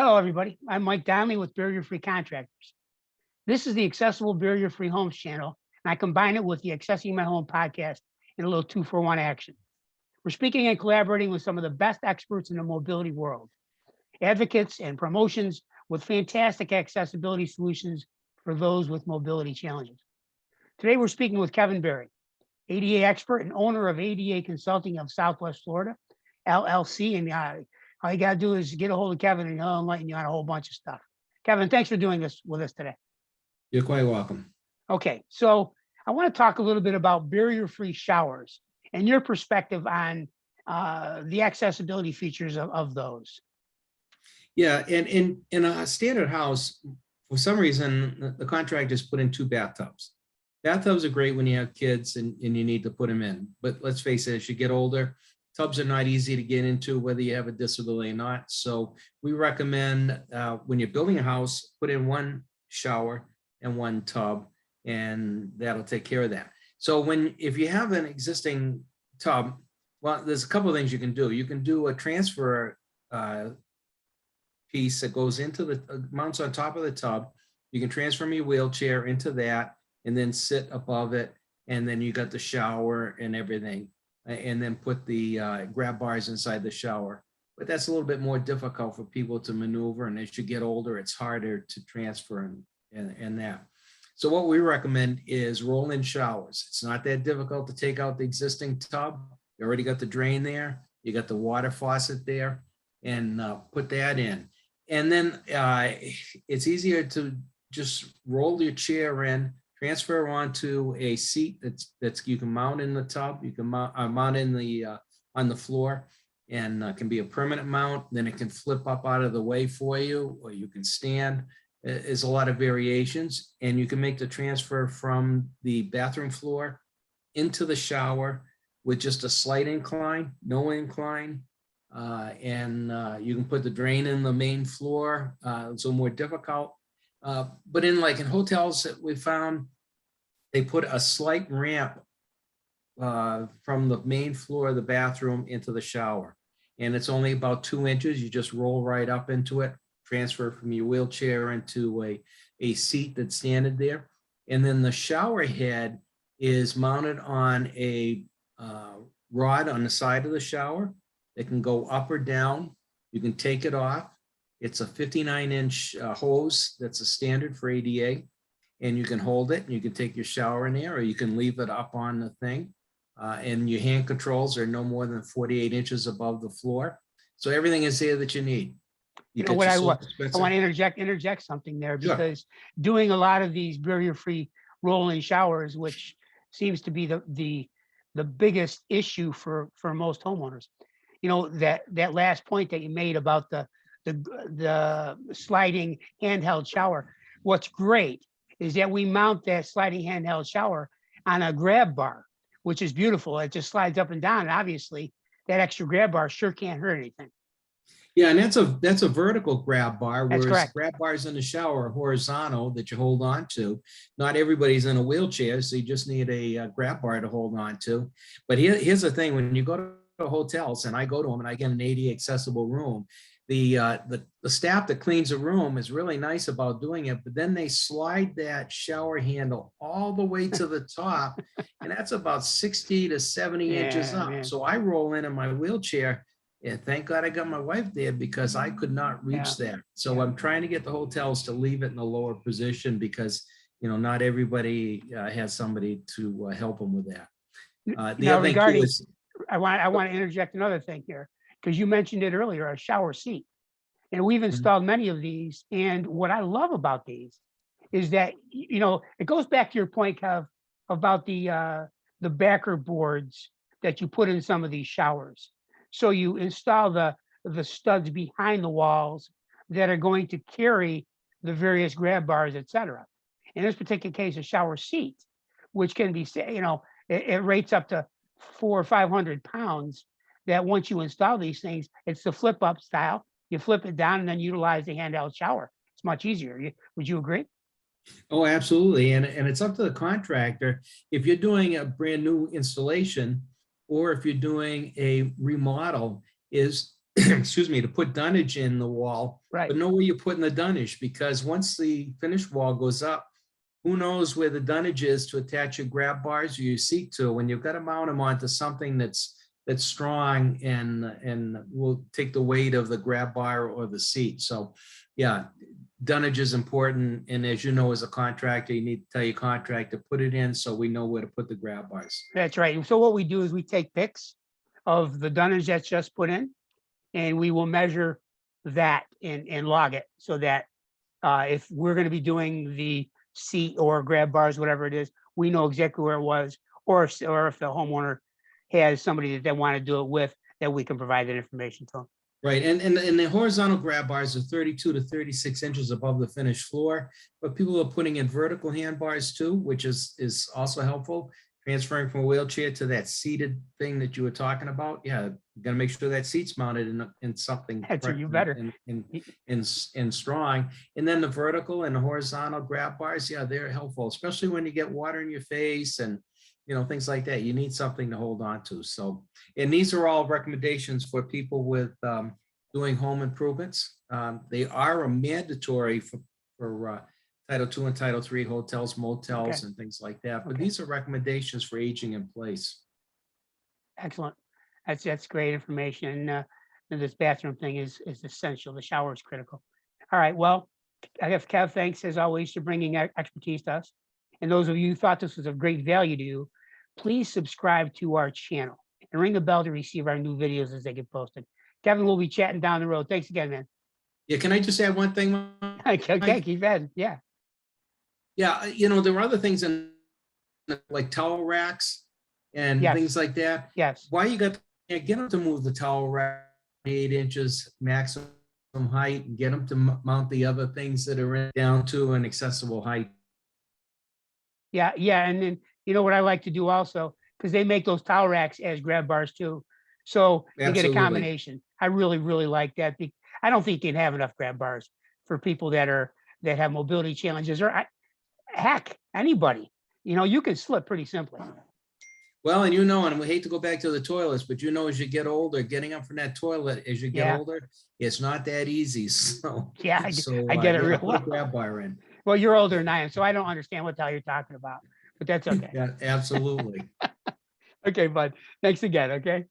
Hello, everybody. I'm Mike Donnelly with Barrier Free Contractors. This is the Accessible Barrier Free Homes channel, and I combine it with the Accessing My Home podcast in a little 2-for-1 action. We're speaking and collaborating with some of the best experts in the mobility world, advocates and promotions with fantastic accessibility solutions for those with mobility challenges. Today, we're speaking with Kevin Berry, ADA expert and owner of ADA Consulting of Southwest Florida, LLC, and all you got to do is get a hold of Kevin and he'll enlighten you on a whole bunch of stuff. Kevin, thanks for doing this with us today. You're quite welcome. Okay, so I want to talk a little bit about barrier-free showers and your perspective on the accessibility features of those. Yeah, and in a standard house, for some reason, the contractors put in 2 bathtubs. Bathtubs are great when you have kids and you need to put them in. But let's face it, as you get older, tubs are not easy to get into, whether you have a disability or not. So we recommend when you're building a house, put in 1 shower and 1 tub, and that'll take care of that. So if you have an existing tub, well, there's a couple of things you can do. You can do a transfer piece that goes into the mounts on top of the tub. You can transfer your wheelchair into that and then sit above it, and then you got the shower and everything, and then put the grab bars inside the shower. But that's a little bit more difficult for people to maneuver, and as you get older, it's harder to transfer and that. So what we recommend is roll-in showers. It's not that difficult to take out the existing tub. You already got the drain there. You got the water faucet there, and put that in. And then it's easier to just roll your chair in, transfer onto a seat that's you can mount in the tub. You can mount in the on the floor, and can be a permanent mount. Then it can flip up out of the way for you, or you can stand. There's a lot of variations, and you can make the transfer from the bathroom floor into the shower with just a slight incline, no incline, and you can put the drain in the main floor. It's a little more difficult. But in hotels that we found, they put a slight ramp from the main floor of the bathroom into the shower. And it's only about 2 inches. You just roll right up into it, transfer from your wheelchair into a seat that's standing there. And then the shower head is mounted on a rod on the side of the shower. It can go up or down. You can take it off. It's a 59-inch hose that's a standard for ADA, and you can hold it and you can take your shower in there, or you can leave it up on the thing. And your hand controls are no more than 48 inches above the floor. So everything is there that you need. You know what I want to interject something there, because doing a lot of these barrier-free roll-in showers, which seems to be the biggest issue for most homeowners. You know, that last point that you made about the sliding handheld shower. What's great is that we mount that sliding handheld shower on a grab bar, which is beautiful. It just slides up and down. And obviously, that extra grab bar sure can't hurt anything. Yeah, and that's a vertical grab bar, That's whereas correct. grab bars in the shower are horizontal that you hold on to. Not everybody's in a wheelchair, so you just need a grab bar to hold on to. But here's the thing: when you go to hotels, and I go to them, and I get an ADA accessible room, the staff that cleans the room is really nice about doing it, but then they slide that shower handle all the way to the top, and that's about 60 to 70 inches up. Man. So I roll in my wheelchair. Yeah, thank God I got my wife there, because I could not reach there. So I'm trying to get the hotels to leave it in a lower position, because not everybody has somebody to help them with that. I want to interject another thing here, because you mentioned it earlier, a shower seat, and we've installed many of these. And what I love about these is that it goes back to your point, Kev, about the backer boards that you put in some of these showers. So you install the studs behind the walls that are going to carry the various grab bars, et cetera. In this particular case, a shower seat, which can be, it rates up to 400 or 500 pounds, that once you install these things, it's the flip up style. You flip it down and then utilize the handheld shower. It's much easier. Would you agree? Oh, absolutely. And it's up to the contractor. If you're doing a brand new installation, or if you're doing a remodel, is excuse me, to put dunnage in the wall, Right. but know where you're putting the dunnage, because once the finished wall goes up, who knows where the dunnage is to attach your grab bars or your seat to, when you've got to mount them onto something that's strong and will take the weight of the grab bar or the seat. So yeah, dunnage is important. And as you know, as a contractor, you need to tell your contractor, put it in so we know where to put the grab bars. That's right. So what we do is we take pics of the dunnage that's just put in, and we will measure that and log it so that if we're going to be doing the seat or grab bars, whatever it is, we know exactly where it was, or if the homeowner has somebody that they want to do it with, that we can provide that information to them. Right, and the horizontal grab bars are 32 to 36 inches above the finished floor, but people are putting in vertical handbars too, which is also helpful. Transferring from a wheelchair to that seated thing that you were talking about. Yeah, you gotta make sure that seat's mounted in something That's what you correct better. and strong. And then the vertical and the horizontal grab bars, yeah, they're helpful, especially when you get water in your face and things like that. You need something to hold on to. So, and these are all recommendations for people with doing home improvements. They are a mandatory for Title II and Title III hotels, motels, Okay. and things like that. But Okay. these are recommendations for aging in place. Excellent. That's great information. And this bathroom thing is essential. The shower is critical. All right. Well, I have Kev, thanks as always for bringing expertise to us. And those of you who thought this was of great value to you, please subscribe to our channel and ring the bell to receive our new videos as they get posted. Kevin, we'll be chatting down the road. Thanks again, man. Yeah, can I just add one thing? Okay, keep adding. Yeah. Yeah, there are other things in like towel racks and Yes. things like that. Yes. Why you got to get them to move the towel rack 8 inches maximum height and get them to mount the other things that are down to an accessible height. Yeah. Yeah. And then, what I like to do also, because they make those towel racks as grab bars too. So you get a Absolutely. combination. I really, really like that. I don't think you can have enough grab bars for people that have mobility challenges, or heck, anybody. You can slip pretty simply. Well, and we hate to go back to the toilets, but as you get older, getting up from that toilet as you get Yeah. older, it's not that easy. So Yeah, I get it real put a well. grab bar in. Well, you're older than I am, so I don't understand what the hell you're talking about, but that's okay. Yeah, absolutely. Okay, bud. Thanks again. Okay.